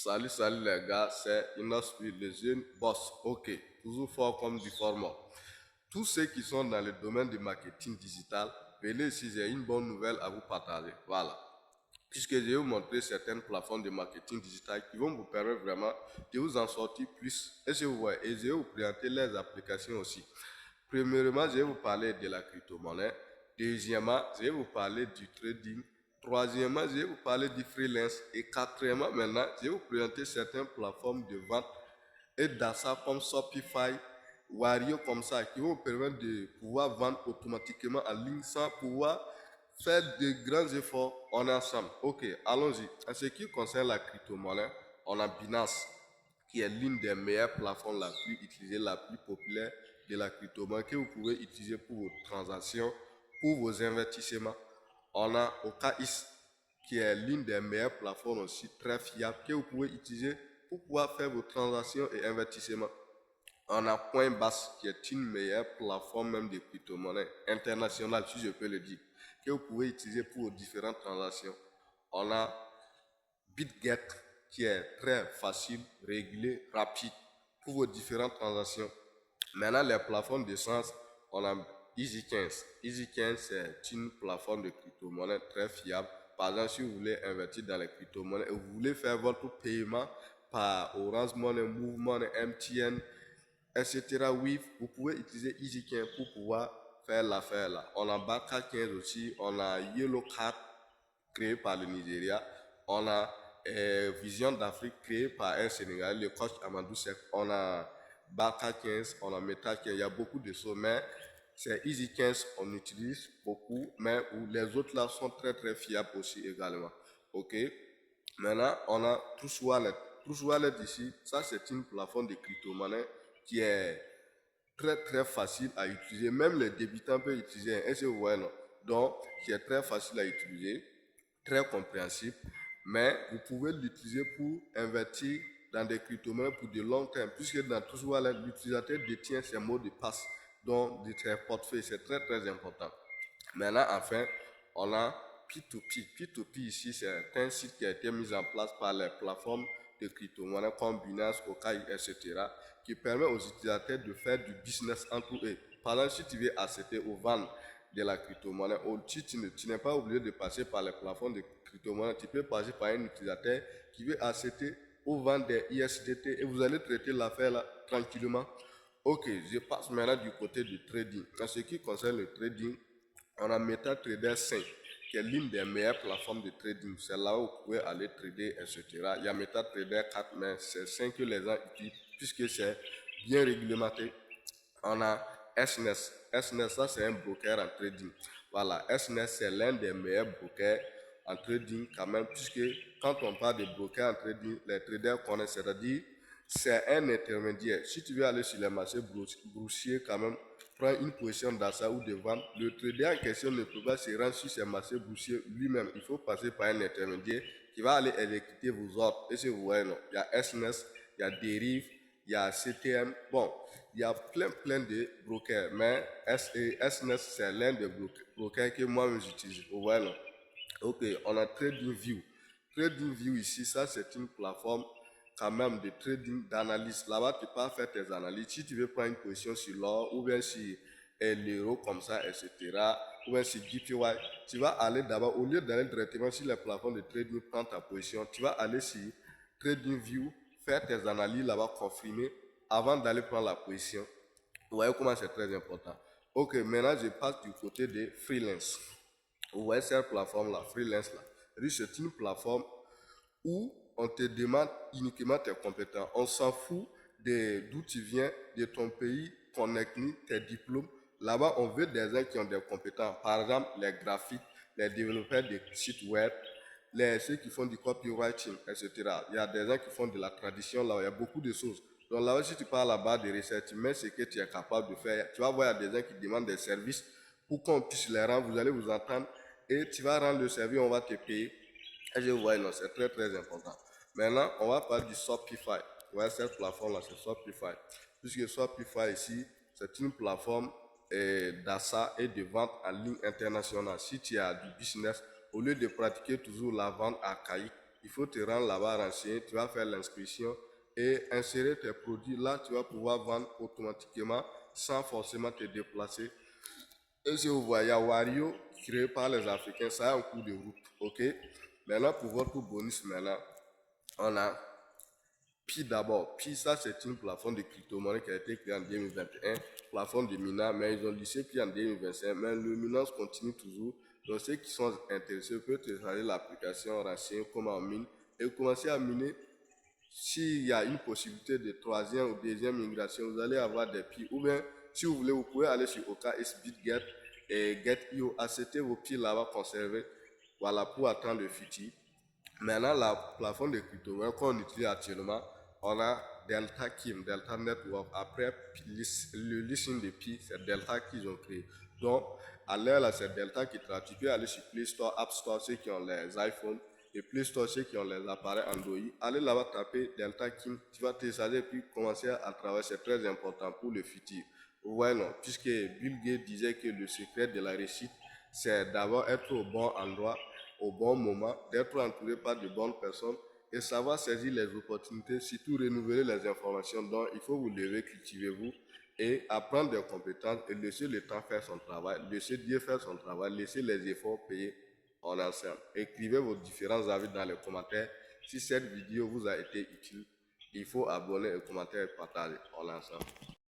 Salut les gars, c'est Inospi, le jeune boss. Ok, toujours fort comme du format. Tous ceux qui sont dans le domaine du marketing digital, venez ici, j'ai une bonne nouvelle à vous partager. Voilà. Puisque je vais vous montrer certaines plateformes de marketing digital qui vont vous permettre vraiment de vous en sortir plus. Et je vais vous présenter les applications aussi. Premièrement, je vais vous parler de la crypto-monnaie. Deuxièmement, je vais vous parler du trading. Troisièmement, je vais vous parler du freelance. Et quatrièmement, maintenant, je vais vous présenter certaines plateformes de vente et d'achat comme Shopify, Wario comme ça, qui vont vous permettre de pouvoir vendre automatiquement en ligne sans pouvoir faire de grands efforts en ensemble. Ok, allons-y. En ce qui concerne la crypto-monnaie, on a Binance, qui est l'une des meilleures plateformes la plus utilisée, la plus populaire de la crypto-monnaie que vous pouvez utiliser pour vos transactions, pour vos investissements. On a OKX, qui est l'une des meilleures plateformes aussi très fiables que vous pouvez utiliser pour pouvoir faire vos transactions et investissements. On a Coinbase, qui est une meilleure plateforme même de crypto-monnaie internationale, si je peux le dire, que vous pouvez utiliser pour vos différentes transactions. On a BitGet, qui est très facile, régulé, rapide pour vos différentes transactions. Maintenant, les plateformes d'essence, on a Easy15. Easy15, c'est une plateforme de crypto-monnaie très fiable. Par exemple, si vous voulez investir dans les crypto-monnaies et vous voulez faire votre paiement par Orange Money, Move Money, MTN, etc. Oui, vous pouvez utiliser Easy15 pour pouvoir faire l'affaire là. On a Barca15 aussi, on a Yellow Card créé par le Nigeria, on a Vision d'Afrique créé par un Sénégalais, le coach Amadou Sek, on a Barca15, on a Meta15, il y a beaucoup de choses, mais c'est Easy15, on utilise beaucoup, mais où les autres là sont très fiables aussi également. Ok. Maintenant, on a Trust Wallet. Trust Wallet ici, ça c'est une plateforme de crypto-monnaie qui est très facile à utiliser. Même les débutants peuvent utiliser. Est-ce que vous voyez, non? Donc, qui est très facile à utiliser, très compréhensible, mais vous pouvez l'utiliser pour investir dans des crypto-monnaies pour de long terme, puisque dans Trust Wallet, l'utilisateur détient ses mots de passe, donc de ses portefeuilles. C'est très important. Maintenant, enfin, on a P2P. P2P ici, c'est un site qui a été mis en place par les plateformes de crypto-monnaies comme Binance, OKX, etc., qui permet aux utilisateurs de faire du business entre eux. Par exemple, si tu veux acheter ou vendre de la crypto-monnaie, tu n'es pas obligé de passer par les plateformes de crypto-monnaie. Tu peux passer par un utilisateur qui veut acheter ou vendre des ISDT et vous allez traiter l'affaire là tranquillement. Ok, je passe maintenant du côté du trading. En ce qui concerne le trading, on a MetaTrader 5, qui est l'une des meilleures plateformes de trading. C'est là où vous pouvez aller trader, etc. Il y a MetaTrader 4, mais c'est 5 que les gens utilisent puisque c'est bien réglementé. On a SNS. SNS, ça c'est un broker en trading. Voilà, SNS c'est l'un des meilleurs brokers en trading quand même, puisque quand on parle de broker en trading, les traders connaissent, c'est-à-dire c'est un intermédiaire. Si tu veux aller sur les marchés boursiers quand même, prends une position d'achat ou de vente, le trader en question ne peut pas se rendre sur ces marchés boursiers lui-même. Il faut passer par un intermédiaire qui va aller exécuter vos ordres. Et si vous voyez, non, il y a SNS, il y a Derive, il y a CTM, bon, il y a plein de brokers, mais SNS, c'est l'un des brokers que moi j'utilise. Vous voyez, non? Ok, on a TradingView. TradingView ici, ça c'est une plateforme quand même de trading, d'analyse. Là-bas, tu peux faire tes analyses. Si tu veux prendre une position sur l'or ou bien sur l'euro comme ça, etc., ou bien sur JPY, tu vas aller d'abord, au lieu d'aller directement sur la plateforme de trading, prendre ta position, tu vas aller sur TradingView, faire tes analyses là-bas, confirmer avant d'aller prendre la position. Vous voyez comment c'est très important. Ok, maintenant je passe du côté des freelance. Vous voyez cette plateforme-là, freelance là. C'est une plateforme où on te demande uniquement tes compétences. On s'en fout d'où tu viens, de ton pays, ton ethnie, tes diplômes. Là-bas, on veut des gens qui ont des compétences. Par exemple, les graphiques, les développeurs de sites web, ceux qui font du copywriting, etc. Il y a des gens qui font de la tradition là, il y a beaucoup de choses. Donc là, si tu parles là-bas de recherche, tu mets ce que tu es capable de faire. Tu vas voir, il y a des gens qui demandent des services pour qu'on puisse les rendre. Vous allez vous entendre et tu vas rendre le service, on va te payer. Et je vois, non, c'est très important. Maintenant, on va parler du Shopify. Vous voyez, cette plateforme-là, c'est Shopify. Puisque Shopify ici, c'est une plateforme d'achat et de vente en ligne internationale. Si tu as du business, au lieu de pratiquer toujours la vente archaïque, il faut te rendre là-bas renseigner, tu vas faire l'inscription et insérer tes produits. Là, tu vas pouvoir vendre automatiquement sans forcément te déplacer. Et si vous voyez Wario créé par les Africains, ça a un coût de route. Ok? Maintenant, pour votre bonus, maintenant, on a Pi d'abord. Pi, ça, c'est une plateforme de crypto-monnaie qui a été créée en 2021, plateforme de minage, mais ils ont lycée Pi en 2025, mais le minage continue toujours. Donc, ceux qui sont intéressés peuvent télécharger l'application, renseigner comment on mine et commencer à miner. S'il y a une possibilité de troisième ou deuxième migration, vous allez avoir des Pi. Ou bien, si vous voulez, vous pouvez aller sur OKX, BitGet et Get.io, accepter vos Pi là-bas conservés, voilà, pour attendre le futur. Maintenant, la plateforme de crypto qu'on utilise actuellement, on a Delta Kim, Delta Network. Après, le listing de Pi, c'est Delta qu'ils ont créé. Donc, à l'heure là, c'est Delta qui traite. Tu peux aller sur Play Store, App Store, ceux qui ont les iPhones, et Play Store, ceux qui ont les appareils Android. Allez là-bas taper Delta Kim, tu vas télécharger et puis commencer à travailler. C'est très important pour le futur. Ouais, non, puisque Bill Gates disait que le secret de la réussite, c'est d'avoir être au bon endroit au bon moment, d'être entouré par de bonnes personnes et savoir saisir les opportunités, surtout renouveler les informations. Donc, il faut vous lever, cultivez-vous et apprendre des compétences et laisser le temps faire son travail, laisser Dieu faire son travail, laisser les efforts payer en ensemble. Écrivez vos différents avis dans les commentaires. Si cette vidéo vous a été utile, il faut abonner et commenter et partager en ensemble.